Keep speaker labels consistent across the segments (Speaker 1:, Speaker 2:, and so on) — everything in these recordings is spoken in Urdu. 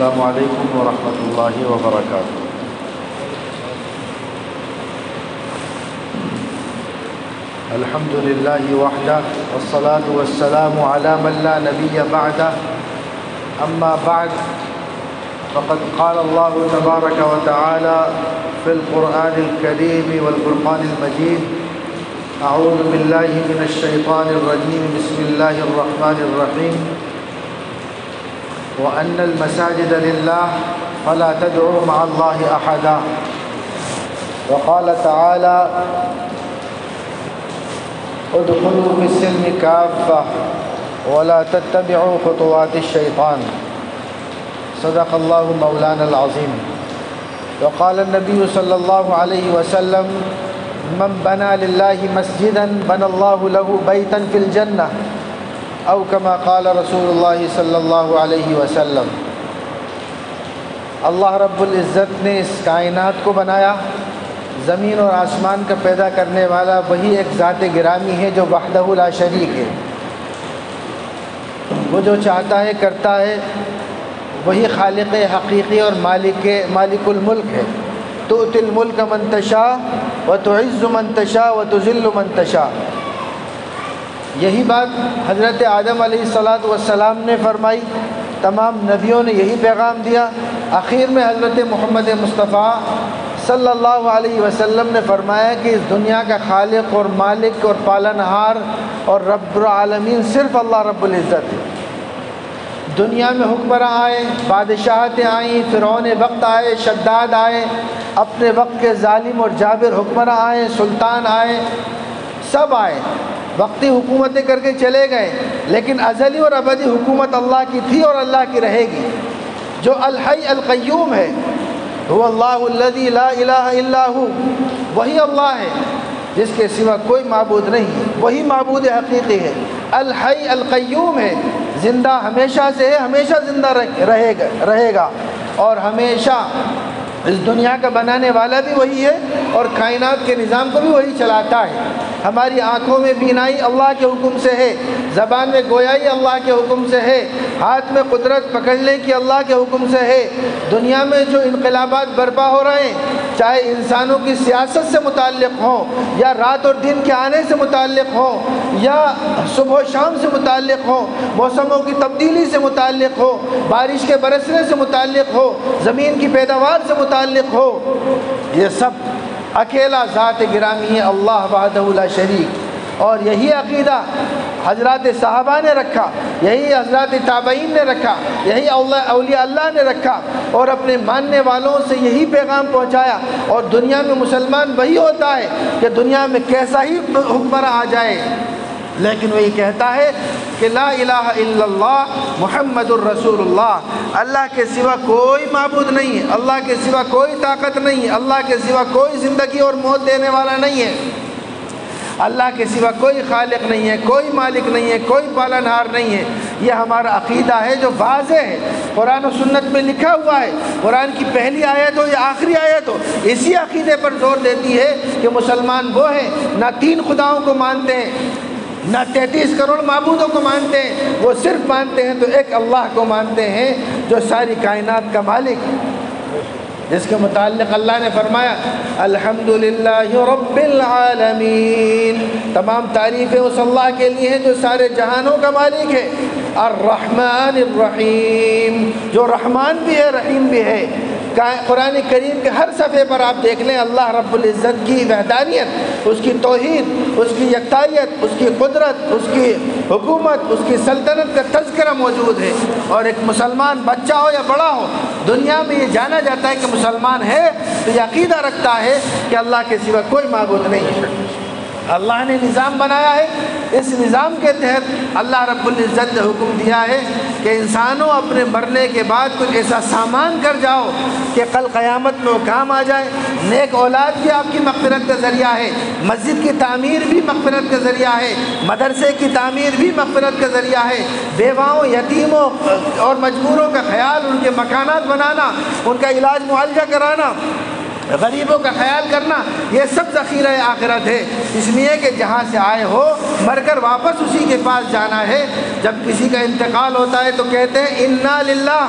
Speaker 1: السلام علیکم ورحمۃ اللہ وبرکاتہ۔ الحمد للہ وحدہ والصلاة والسلام علی من لا نبی بعدہ، اما بعد فقد قال اللہ تبارک وتعالی فی القرآن الکریم والفرقان المجید، اعوذ باللہ من الشیطان الرجیم، بسم اللہ الرحمن الرحیم، وَأَنَّ الْمَسَاجِدَ لِلَّهِ فَلَا تَدْعُوا مَعَ اللَّهِ أَحَدًا، وقال تعالى ادخلوا في السلم كافة ولا تتبعوا خطوات الشيطان، صدق الله مولانا العظيم۔ وقال النبي صلى الله عليه وسلم من بنى لله مسجدا بنى الله له بيتا في الجنة، او كما قال رسول اللہ صلی اللہ علیہ وسلم۔ اللہ رب العزت نے اس کائنات کو بنایا، زمین اور آسمان کا پیدا کرنے والا وہی ایک ذات گرامی ہے جو وحدہ لا شریک ہے۔ وہ جو چاہتا ہے کرتا ہے، وہی خالق حقیقی اور مالک الملک ہے۔ تؤتی الملک من تشاء وتعز من تشاء وتذل من تشاء۔ یہی بات حضرت آدم علیہ السلام نے فرمائی، تمام نبیوں نے یہی پیغام دیا، آخر میں حضرت محمد مصطفیٰ صلی اللہ علیہ وسلم نے فرمایا کہ اس دنیا کا خالق اور مالک اور پالنہار اور رب العالمین صرف اللہ رب العزت ہے۔ دنیا میں حکمراں آئے، بادشاہتیں آئیں، فرعون وقت آئے، شداد آئے، اپنے وقت کے ظالم اور جابر حکمراں آئے، سلطان آئے، سب آئے، وقتی حکومتیں کر کے چلے گئے، لیکن ازلی اور ابدی حکومت اللہ کی تھی اور اللہ کی رہے گی۔ جو الحی القیوم ہے، هو اللہ الذی لا الہ الا ہو، وہی اللہ ہے جس کے سوا کوئی معبود نہیں، وہی معبود حقیقی ہے۔ الحی القیوم ہے، زندہ ہمیشہ سے ہے، ہمیشہ زندہ رہے گا، اور ہمیشہ اس دنیا کا بنانے والا بھی وہی ہے اور کائنات کے نظام کو بھی وہی چلاتا ہے۔ ہماری آنکھوں میں بینائی اللہ کے حکم سے ہے، زبان میں گویائی اللہ کے حکم سے ہے، ہاتھ میں قدرت پکڑنے کی اللہ کے حکم سے ہے۔ دنیا میں جو انقلابات برپا ہو رہے ہیں، چاہے انسانوں کی سیاست سے متعلق ہوں، یا رات اور دن کے آنے سے متعلق ہوں، یا صبح و شام سے متعلق ہوں، موسموں کی تبدیلی سے متعلق ہو، بارش کے برسنے سے متعلق ہو، زمین کی پیداوار سے متعلق ہو، یہ سب اکیلا ذات گرامی ہے، اللہ وحدہ لا شریک۔ اور یہی عقیدہ حضرات صحابہ نے رکھا، یہی حضرات تابعین نے رکھا، یہی اولیاء اللہ نے رکھا، اور اپنے ماننے والوں سے یہی پیغام پہنچایا۔ اور دنیا میں مسلمان وہی ہوتا ہے کہ دنیا میں کیسا ہی حکمراں آ جائے، لیکن وہی کہتا ہے کہ لا الہ الا اللہ محمد الرسول اللہ، اللہ کے سوا کوئی معبود نہیں ہے، اللہ کے سوا کوئی طاقت نہیں ہے، اللہ کے سوا کوئی زندگی اور موت دینے والا نہیں ہے، اللہ کے سوا کوئی خالق نہیں ہے، کوئی مالک نہیں ہے، کوئی پالنہار نہیں ہے۔ یہ ہمارا عقیدہ ہے جو واضح ہے، قرآن و سنت میں لکھا ہوا ہے، قرآن کی پہلی آیت ہو یا آخری آیت ہو، اسی عقیدے پر زور دیتی ہے کہ مسلمان وہ ہیں نہ 3 خداؤں کو مانتے ہیں، نہ 33 کروڑ معبودوں کو مانتے ہیں، وہ صرف مانتے ہیں تو ایک اللہ کو مانتے ہیں جو ساری کائنات کا مالک، جس کے متعلق اللہ نے فرمایا الحمدللہ رب العالمین، تمام تعریفیں اس اللہ کے لیے ہیں جو سارے جہانوں کا مالک ہے۔ الرحمن الرحیم، جو رحمان بھی ہے رحیم بھی ہے۔ قرآن کریم کے ہر صفحے پر آپ دیکھ لیں اللہ رب العزت کی وحدانیت، اس کی توحید، اس کی یکتائیت، اس کی قدرت، اس کی حکومت، اس کی سلطنت کا تذکرہ موجود ہے۔ اور ایک مسلمان بچہ ہو یا بڑا ہو، دنیا میں یہ جانا جاتا ہے کہ مسلمان ہے تو یہ عقیدہ رکھتا ہے کہ اللہ کے سوا کوئی معبود نہیں ہے۔ اللہ نے نظام بنایا ہے، اس نظام کے تحت اللہ رب العزت نے حکم دیا ہے کہ انسانوں اپنے مرنے کے بعد کچھ ایسا سامان کر جاؤ کہ کل قیامت میں وہ کام آ جائے۔ نیک اولاد بھی آپ کی مغفرت کا ذریعہ ہے، مسجد کی تعمیر بھی مغفرت کا ذریعہ ہے، مدرسے کی تعمیر بھی مغفرت کا ذریعہ ہے، بیواؤں، یتیموں اور مجبوروں کا خیال، ان کے مکانات بنانا، ان کا علاج معالجہ کرانا، غریبوں کا خیال کرنا، یہ سب ذخیرہ آخرت ہے۔ اس لیے کہ جہاں سے آئے ہو مر کر واپس اسی کے پاس جانا ہے۔ جب کسی کا انتقال ہوتا ہے تو کہتے ہیں انا للہ،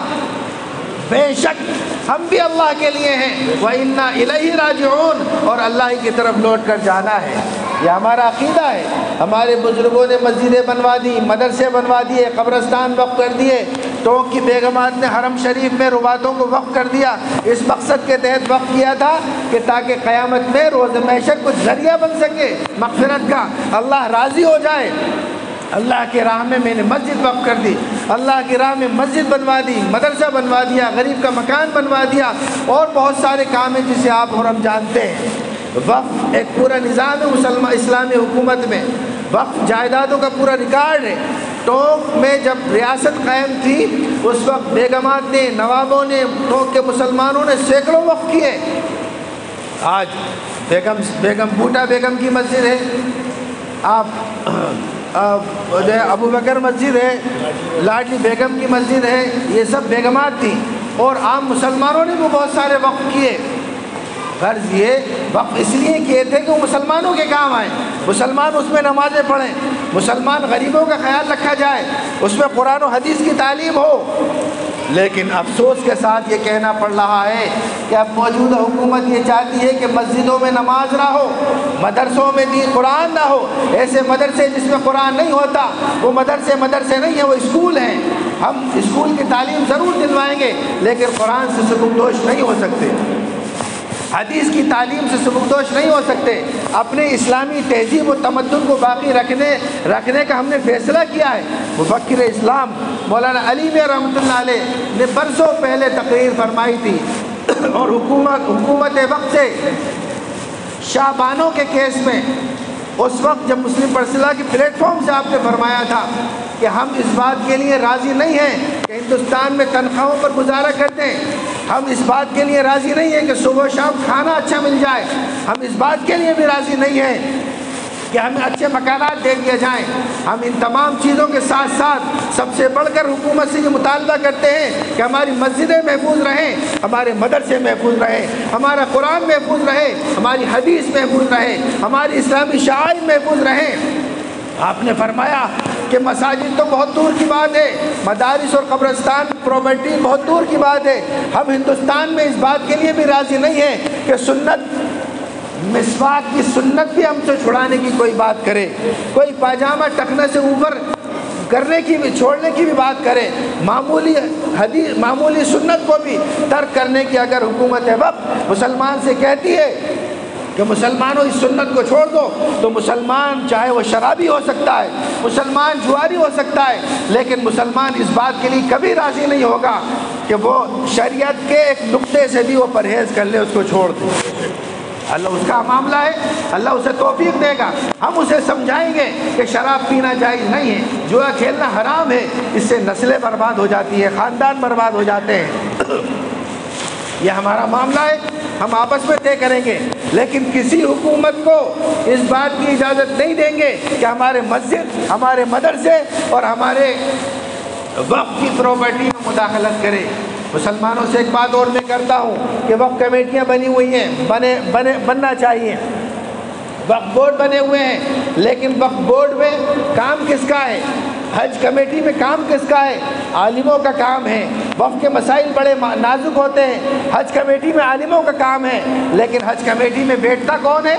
Speaker 1: بے شک ہم بھی اللہ کے لیے ہیں، وَإِنَّا إِلَيْهِ رَاجِعُونَ، اور اللہ ہی کی طرف لوٹ کر جانا ہے۔ یہ ہمارا عقیدہ ہے۔ ہمارے بزرگوں نے مسجدیں بنوا دی، مدرسے بنوا دیے، قبرستان وقف کر دیے، ٹونک کی بیگمات نے حرم شریف میں رباطوں کو وقف کر دیا۔ اس مقصد کے تحت وقف کیا تھا کہ تاکہ قیامت میں روز محشر کچھ ذریعہ بن سکے مغفرت کا، اللہ راضی ہو جائے۔ اللہ کی راہ میں میں نے مسجد وقف کر دی، اللہ کی راہ میں مسجد بنوا دی، مدرسہ بنوا دیا، غریب کا مکان بنوا دیا، اور بہت سارے کام ہیں جسے آپ اور ہم جانتے ہیں۔ وقف ایک پورا نظام ہے اسلامی حکومت میں، وقف جائیدادوں کا پورا ریکارڈ ہے۔ ٹونک میں جب ریاست قائم تھی اس وقت بیگمات نے، نوابوں نے، ٹونک کے مسلمانوں نے سینکڑوں وقف کیے۔ آج بیگم بوٹا بیگم کی مسجد ہے، آپ جو ہے ابو بکر مسجد ہے، لاڈلی بیگم کی مسجد ہے، یہ سب بیگمات تھیں، اور عام مسلمانوں نے بھی بہت سارے وقف کیے۔ غرض یہ وقف اس لیے کیے تھے کہ وہ مسلمانوں کے کام آئیں، مسلمان اس میں نمازیں پڑھیں، مسلمان غریبوں کا خیال رکھا جائے، اس میں قرآن و حدیث کی تعلیم ہو۔ لیکن افسوس کے ساتھ یہ کہنا پڑ رہا ہے کہ اب موجودہ حکومت یہ چاہتی ہے کہ مسجدوں میں نماز نہ ہو، مدرسوں میں قرآن نہ ہو۔ ایسے مدرسے جس میں قرآن نہیں ہوتا وہ مدرسے نہیں ہیں، وہ اسکول ہیں۔ ہم اسکول کی تعلیم ضرور دلوائیں گے لیکن قرآن سے سبکدوش نہیں ہو سکتے، حدیث کی تعلیم سے سبکدوش نہیں ہو سکتے۔ اپنے اسلامی تہذیب و تمدن کو باقی رکھنے کا ہم نے فیصلہ کیا ہے۔ مفکر اسلام مولانا علی میاں رحمۃ اللہ علیہ نے برسوں پہلے تقریر فرمائی تھی، اور حکومت وقت سے شاہ بانو کے کیس میں اس وقت جب مسلم پرسنل کی پلیٹ فارم سے آپ نے فرمایا تھا کہ ہم اس بات کے لیے راضی نہیں ہیں کہ ہندوستان میں تنخواہوں پر گزارا کرتے ہیں، ہم اس بات کے لیے راضی نہیں ہیں کہ صبح و شام کھانا اچھا مل جائے، ہم اس بات کے لیے بھی راضی نہیں ہیں کہ ہمیں اچھے مکانات دے دیے جائیں۔ ہم ان تمام چیزوں کے ساتھ ساتھ سب سے بڑھ کر حکومت سے یہ مطالبہ کرتے ہیں کہ ہماری مسجدیں محفوظ رہیں، ہمارے مدرسے محفوظ رہیں، ہمارا قرآن محفوظ رہے، ہماری حدیث محفوظ رہے، ہماری اسلامی شعائر محفوظ رہیں۔ آپ نے فرمایا کہ مساجد تو بہت دور کی بات ہے، مدارس اور قبرستان پراپرٹی بہت دور کی بات ہے، ہم ہندوستان میں اس بات کے لیے بھی راضی نہیں ہیں کہ مسواک کی سنت بھی ہم سے چھڑانے کی کوئی بات کرے، کوئی پاجامہ ٹکنے سے اوپر کرنے کی بھی، چھوڑنے کی بھی بات کرے، معمولی سنت کو بھی ترک کرنے کی اگر حکومت وقت مسلمان سے کہتی ہے کہ مسلمانوں اس سنت کو چھوڑ دو، تو مسلمان چاہے وہ شرابی ہو سکتا ہے، مسلمان جواری ہو سکتا ہے، لیکن مسلمان اس بات کے لیے کبھی راضی نہیں ہوگا کہ وہ شریعت کے ایک نقطے سے بھی وہ پرہیز کر لے، اس کو چھوڑ دے۔ اللہ اس کا معاملہ ہے، اللہ اسے توفیق دے گا، ہم اسے سمجھائیں گے کہ شراب پینا جائز نہیں ہے، جوا کھیلنا حرام ہے، اس سے نسلیں برباد ہو جاتی ہیں، خاندان برباد ہو جاتے ہیں۔ یہ ہمارا معاملہ ہے، ہم آپس میں طے کریں گے، لیکن کسی حکومت کو اس بات کی اجازت نہیں دیں گے کہ ہمارے مسجد، ہمارے مدرسے اور ہمارے وقف کی پراپرٹی میں مداخلت کرے۔ مسلمانوں سے ایک بات اور میں کرتا ہوں کہ وقف کمیٹیاں بنی ہوئی ہیں، بننا چاہیے، وقف بورڈ بنے ہوئے ہیں، لیکن وقف بورڈ میں کام کس کا ہے؟ حج کمیٹی میں کام کس کا ہے؟ عالموں کا کام ہے۔ وقف کے مسائل بڑے نازک ہوتے ہیں، حج کمیٹی میں عالموں کا کام ہے، لیکن حج کمیٹی میں بیٹھتا کون ہے؟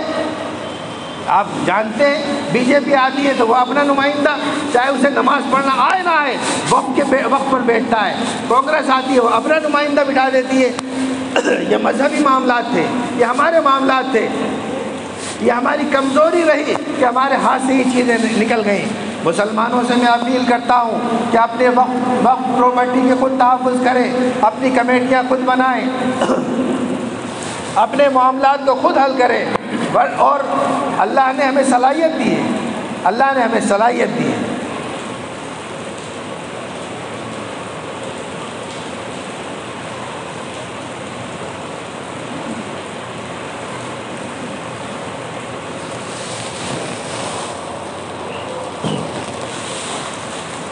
Speaker 1: آپ جانتے ہیں بی جے پی آتی ہے تو وہ اپنا نمائندہ، چاہے اسے نماز پڑھنا آئے نہ آئے، وقف پر بیٹھتا ہے۔ کانگریس آتی ہے وہ اپنا نمائندہ بٹھا دیتی ہے۔ یہ مذہبی معاملات تھے، یہ ہمارے معاملات تھے، یہ ہماری کمزوری رہی کہ ہمارے ہاتھ سے یہ چیزیں نکل گئیں۔ مسلمانوں سے میں اپیل کرتا ہوں کہ اپنے وقف پراپرٹی کے خود تحفظ کریں، اپنی کمیٹیاں خود بنائیں، اپنے معاملات کو خود حل کریں، اور اللہ نے ہمیں صلاحیت دی ہے، اللہ نے ہمیں صلاحیت دی ہے۔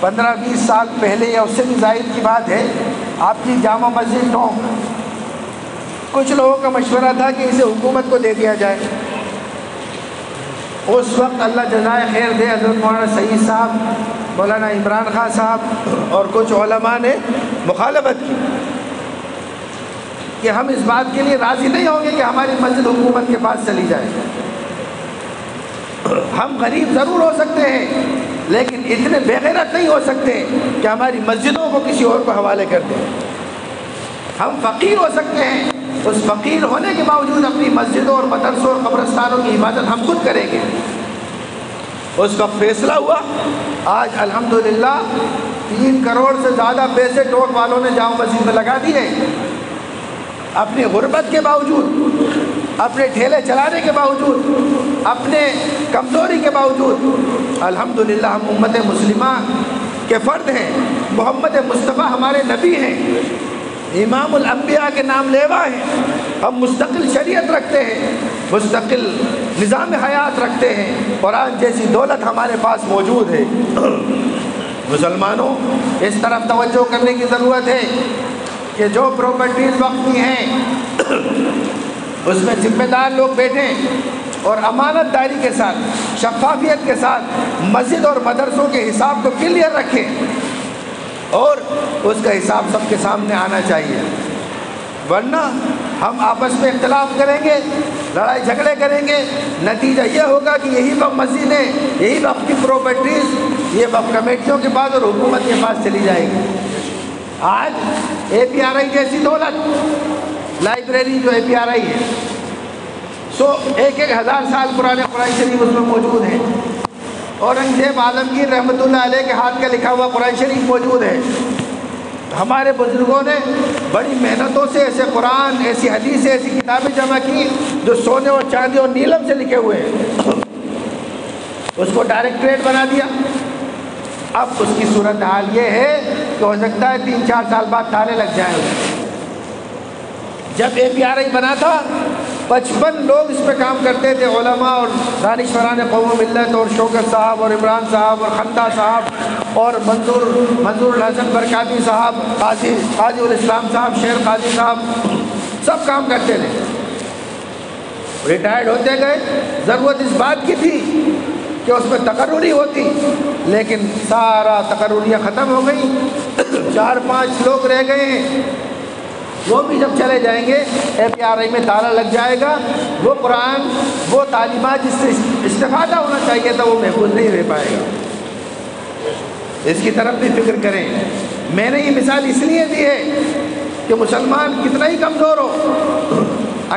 Speaker 1: پندرہ 20 سال پہلے یا اس سے بھی زائد کی بات ہے، آپ کی جامع مسجد ٹونک، کچھ لوگوں کا مشورہ تھا کہ اسے حکومت کو دے دیا جائے۔ اس وقت اللہ جزائے خیر دے، حضرت مولانا سعید صاحب، مولانا عمران خان صاحب اور کچھ علماء نے مخالفت کی، کہ ہم اس بات کے لیے راضی نہیں ہوں گے کہ ہماری مسجد حکومت کے پاس چلی جائے۔ ہم غریب ضرور ہو سکتے ہیں لیکن اتنے بے غیرت نہیں ہو سکتے کہ ہماری مسجدوں کو کسی اور کو حوالے کر دیں۔ ہم فقیر ہو سکتے ہیں، اس فقیر ہونے کے باوجود اپنی مسجدوں اور مدرسوں اور قبرستانوں کی حفاظت ہم خود کریں گے۔ اس وقت فیصلہ ہوا، آج الحمدللہ 3 کروڑ سے زیادہ پیسے ٹوٹ والوں نے جامع مسجد میں لگا دیے، اپنی غربت کے باوجود، اپنے ٹھیلے چلانے کے باوجود، اپنے کمزوری کے باوجود الحمدللہ ہم امت مسلمہ کے فرد ہیں، محمد مصطفیٰ ہمارے نبی ہیں، امام الانبیاء کے نام لیوا ہیں، ہم مستقل شریعت رکھتے ہیں، مستقل نظام حیات رکھتے ہیں، قرآن جیسی دولت ہمارے پاس موجود ہے۔ مسلمانوں، اس طرف توجہ کرنے کی ضرورت ہے کہ جو پراپرٹیز وقف کی ہیں اس میں ذمہ دار لوگ بیٹھیں اور امانت داری کے ساتھ، شفافیت کے ساتھ مسجد اور مدرسوں کے حساب کو کلیئر رکھیں، اور اس کا حساب سب کے سامنے آنا چاہیے، ورنہ ہم آپس میں اختلاف کریں گے، لڑائی جھگڑے کریں گے، نتیجہ یہ ہوگا کہ یہی وقت مسجدیں، یہی وقت کی پراپرٹیز یہ وقت کمیٹیوں کے پاس اور حکومت کے پاس چلی جائے گی۔ آج اے پی آر آئی جیسی دولت، لائبریری جو اے پی آر آئی ہے، 1,000 سال پرانے قرآن شریف اس میں موجود ہیں، اورنگزیب عالمگیر رحمۃ اللہ علیہ کے ہاتھ کا لکھا ہوا قرآن شریف موجود ہے۔ ہمارے بزرگوں نے بڑی محنتوں سے ایسے قرآن، ایسی حدیث، ایسی کتابیں جمع کی جو سونے اور چاندی اور نیلم سے لکھے ہوئے ہیں، اس کو ڈائریکٹریٹ بنا دیا۔ اب اس کی صورتحال یہ ہے کہ ہو سکتا ہے 3-4 سال بعد تالے لگ جائیں۔ جب اے پی آر آئی بنا تھا 55 لوگ اس پہ کام کرتے تھے، علماء اور دانشوران قوم و ملت، اور شوکت صاحب اور عمران صاحب اور خندہ صاحب اور منظور الحسن برکاتی صاحب، قاضی الاسلام صاحب، شیر قاضی صاحب، سب کام کرتے تھے۔ ریٹائرڈ ہوتے گئے، ضرورت اس بات کی تھی کہ اس میں تقرری ہوتی، لیکن سارا تقرریاں ختم ہو گئی، 4-5 لوگ رہ گئے ہیں، وہ بھی جب چلے جائیں گے اے پی آر آئی میں تالا لگ جائے گا، وہ قرآن، وہ تعلیمات جس سے استفادہ ہونا چاہیے تھا وہ محفوظ نہیں رہ پائے گا۔ اس کی طرف بھی فکر کریں۔ میں نے یہ مثال اس لیے دی ہے کہ مسلمان کتنا ہی کمزور ہو،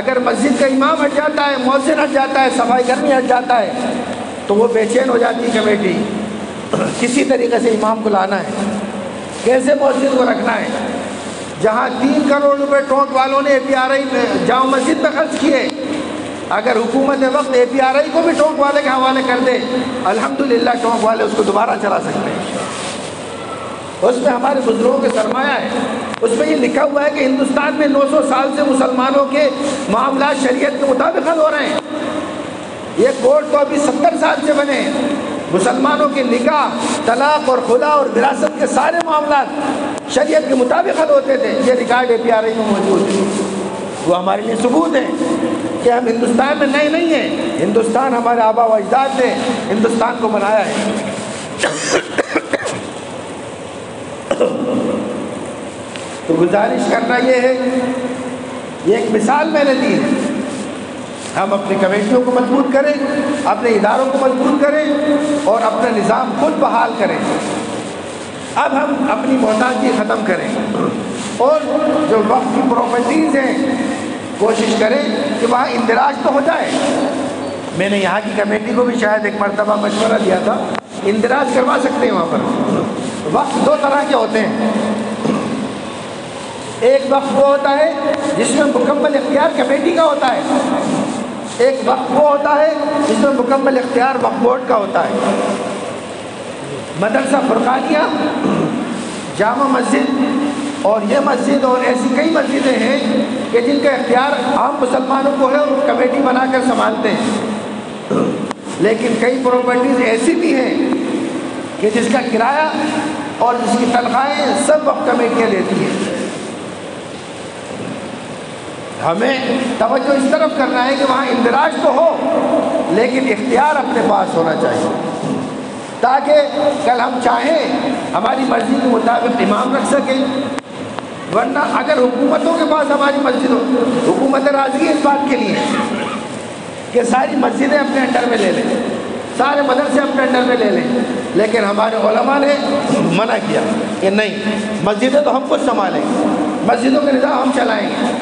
Speaker 1: اگر مسجد کا امام ہٹ جاتا ہے، مؤذن ہٹ جاتا ہے، صفائی کرمی ہٹ جاتا ہے تو وہ بے چین ہو جاتی ہے کمیٹی، کسی طریقے سے امام کو لانا ہے، کیسے مسجد کو رکھنا ہے۔ جہاں 3 کروڑ روپے ٹونک والوں نے اے پی آر آئی جامع مسجد میں خرچ کیے، اگر حکومت وقت اے پی آر آئی کو بھی ٹونک والے کے حوالے کر دے، الحمدللہ ٹونک والے اس کو دوبارہ چلا سکتے ہیں۔ اس میں ہمارے بزرگوں کے سرمایہ ہے، اس میں یہ لکھا ہوا ہے کہ ہندوستان میں 900 سال سے مسلمانوں کے معاملات شریعت کے مطابق حل ہو رہے ہیں۔ یہ کورٹ تو ابھی 70 سال سے بنے ہیں، مسلمانوں کے نکاح، طلاق اور خلا اور وراثت کے سارے معاملات شریعت کے مطابق حل ہوتے تھے۔ یہ ریکارڈ اے پی آر آئی میں موجود ہے، وہ ہمارے لیے ثبوت ہے کہ ہم ہندوستان میں نئے نہیں ہیں، ہندوستان ہمارے آبا و اجداد نے ہندوستان کو بنایا ہے۔ تو گزارش کرنا یہ ہے، یہ ایک مثال میں نے دی ہے، ہم اپنی کمیٹیوں کو مضبوط کریں، اپنے اداروں کو مضبوط کریں اور اپنا نظام خود بحال کریں۔ اب ہم اپنی محتاجی ختم کریں اور جو وقت کی پراپرٹیز ہیں کوشش کریں کہ وہاں اندراج تو ہو جائے۔ میں نے یہاں کی کمیٹی کو بھی شاید ایک مرتبہ مشورہ دیا تھا، اندراج کروا سکتے ہیں وہاں پر۔ وقت 2 طرح کے ہوتے ہیں، ایک وقت وہ ہوتا ہے جس میں مکمل اختیار کمیٹی کا ہوتا ہے، ایک وقت وہ ہوتا ہے جس میں مکمل اختیار وقف بورڈ کا ہوتا ہے۔ مدرسہ فرقانیہ، جامع مسجد اور یہ مسجد اور ایسی کئی مسجدیں ہیں کہ جن کا اختیار عام مسلمانوں کو ہے اور کمیٹی بنا کر سنبھالتے ہیں، لیکن کئی پراپرٹیز ایسی بھی ہیں کہ جس کا کرایہ اور جس کی تنخواہیں سب وقف کمیٹیاں لیتی ہیں۔ ہمیں توجہ اس طرف کرنا ہے کہ وہاں اندراج تو ہو لیکن اختیار اپنے پاس ہونا چاہیے، تاکہ کل ہم چاہیں ہماری مرضی کے مطابق امام رکھ سکیں ورنہ اگر حکومتوں کے پاس ہماری مسجد ہو، حکومت راضی ہے اس بات کے لیے کہ ساری مسجدیں اپنے انڈر میں لے لیں، سارے مدرسے اپنے انڈر میں لے لیں، لیکن ہمارے علماء نے منع کیا کہ نہیں، مسجدیں تو ہم خود سنبھالیں گے، مسجدوں کے نظام ہم چلائیں گے۔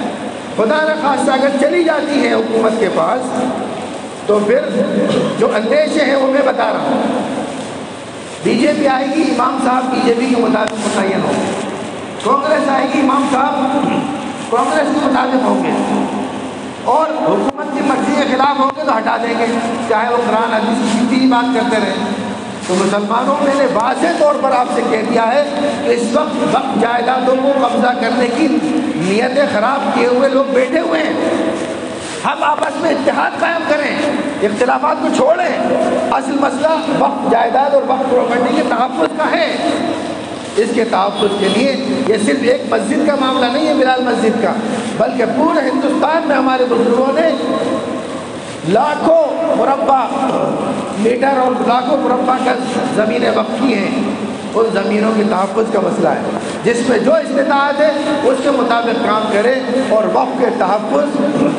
Speaker 1: خدا نہ خواستہ اگر چلی جاتی ہے حکومت کے پاس تو پھر جو اندیشے ہیں وہ میں بتا رہا ہوں۔ بی جے پی آئے گی، امام صاحب بی جے پی کے مطابق متعین ہوں گے، کانگریس آئے گی، امام صاحب کانگریس کے مطابق ہوں گے، اور حکومت کی مرضی کے خلاف ہوں گے تو ہٹا دیں گے، چاہے وہ قرآن حدیث کی بھی بات کرتے رہیں۔ تو مسلمانوں، میں نے واضح طور پر آپ سے کہہ دیا ہے کہ اس وقت جائیدادوں کو قبضہ کرنے کی نیتیں خراب کیے ہوئے لوگ بیٹھے ہوئے ہیں۔ ہم آپس میں اتحاد قائم کریں، اختلافات کو چھوڑیں۔ اصل مسئلہ وقف جائیداد اور وقف پراپرٹی کے تحفظ کا ہے۔ اس کے تحفظ کے لیے یہ صرف ایک مسجد کا معاملہ نہیں ہے، بلال مسجد کا، بلکہ پورے ہندوستان میں ہمارے بزرگوں نے لاکھوں مربع میٹر اور لاکھوں مربع گز زمینیں وقف کی ہیں۔ ان زمینوں کے تحفظ کا مسئلہ ہے، جس میں جو استطاعت ہے اس کے مطابق کام کرے اور وقف کے تحفظ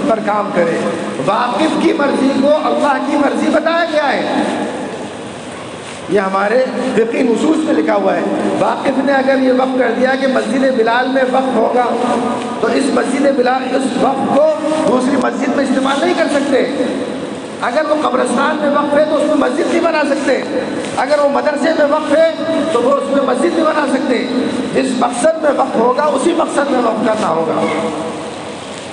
Speaker 1: پر کام کرے۔ واقف کی مرضی کو اللہ کی مرضی بتایا گیا ہے، یہ ہمارے فقہی نصوص میں لکھا ہوا ہے۔ واقف نے اگر یہ وقف کر دیا کہ مسجد بلال میں وقف ہوگا تو اس مسجد بلال اس وقف کو دوسری مسجد میں استعمال نہیں کر سکتے۔ اگر وہ قبرستان میں وقف ہے تو اس میں مسجد نہیں بنا سکتے، اگر وہ مدرسے میں وقف ہے تو وہ اس میں مسجد نہیں بنا سکتے۔ جس مقصد میں وقف ہوگا اسی مقصد میں وقف کرنا ہوگا۔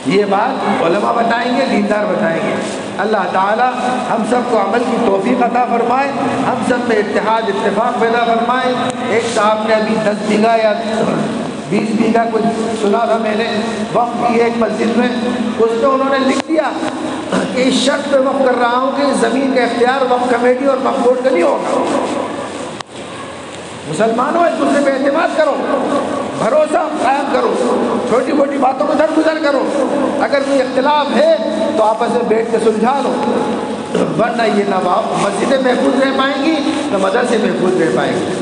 Speaker 1: یہ بات علماء بتائیں گے، دیندار بتائیں گے۔ اللہ تعالی ہم سب کو عمل کی توفیق عطا فرمائے، ہم سب میں اتحاد اتفاق پیدا فرمائے۔ ایک صاحب نے ابھی 10 بیگھہ یا 20 بیگھہ کچھ سنا تھا میں نے، وقف کی ایک مسجد میں، اس میں انہوں نے لکھ دیا کہ اس شرط پہ وقف کر رہا ہوں کہ اس زمین کا اختیار وقف کمیٹی اور وقف بورڈ کا نہیں ہوگا۔ مسلمانوں، ایک دوسرے پہ اعتماد کرو، بھروسہ قائم کرو، چھوٹی موٹی باتوں کو درگزر کرو۔ اگر کوئی اختلاف ہے تو آپس میں بیٹھ کے سلجھا لو، ورنہ یہ نہ مسجدیں محفوظ رہ پائیں گی نہ مدرسے محفوظ رہ پائیں گے۔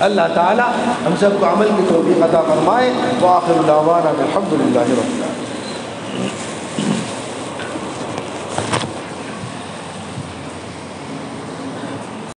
Speaker 1: اللہ تعالی ہم سب کو عمل کی توفیق عطا فرمائے۔ وآخر دعوانا الحمدللہ رب العالمین۔